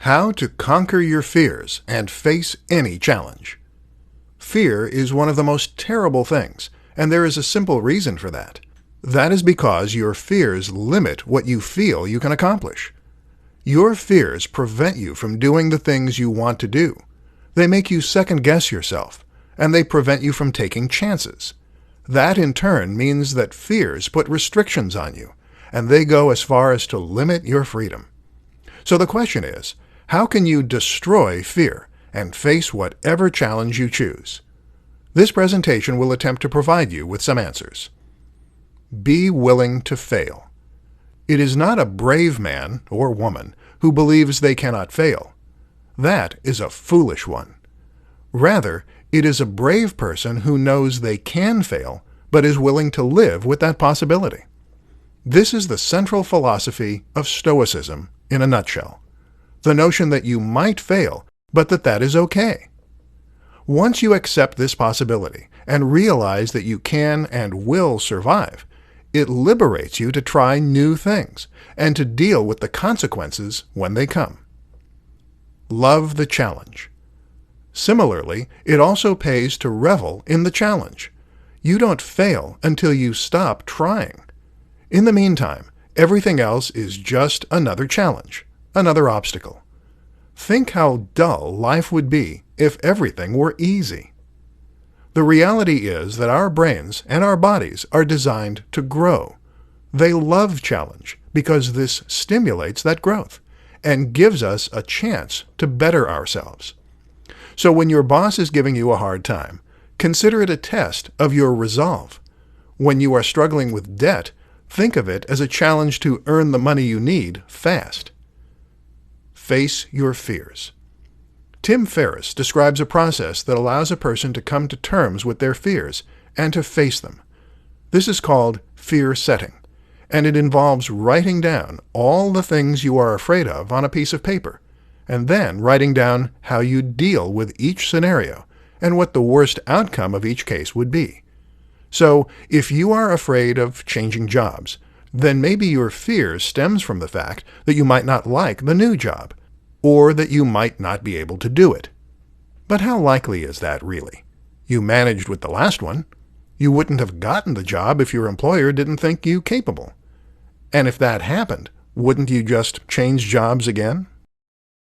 How to conquer your fears and face any challenge. Fear is one of the most terrible things, and there is a simple reason for that. That is because your fears limit what you feel you can accomplish. Your fears prevent you from doing the things you want to do. They make you second-guess yourself, and they prevent you from taking chances. That, in turn, means that fears put restrictions on you, and they go as far as to limit your freedom. So the question is, how can you destroy fear and face whatever challenge you choose? This presentation will attempt to provide you with some answers. Be willing to fail. It is not a brave man or woman who believes they cannot fail. That is a foolish one. Rather, it is a brave person who knows they can fail, but is willing to live with that possibility. This is the central philosophy of Stoicism in a nutshell. The notion that you might fail, but that is okay. Once you accept this possibility and realize that you can and will survive, it liberates you to try new things and to deal with the consequences when they come. Love the challenge. Similarly, it also pays to revel in the challenge. You don't fail until you stop trying. In the meantime, everything else is just another challenge, another obstacle. Think how dull life would be if everything were easy. The reality is that our brains and our bodies are designed to grow. They love challenge because this stimulates that growth and gives us a chance to better ourselves. So when your boss is giving you a hard time, consider it a test of your resolve. When you are struggling with debt, think of it as a challenge to earn the money you need fast. Face your fears. Tim Ferriss describes a process that allows a person to come to terms with their fears and to face them. This is called fear setting, and it involves writing down all the things you are afraid of on a piece of paper, and then writing down how you deal with each scenario and what the worst outcome of each case would be. So, if you are afraid of changing jobs, then maybe your fear stems from the fact that you might not like the new job, or that you might not be able to do it. But how likely is that really? You managed with the last one. You wouldn't have gotten the job if your employer didn't think you capable. And if that happened, wouldn't you just change jobs again?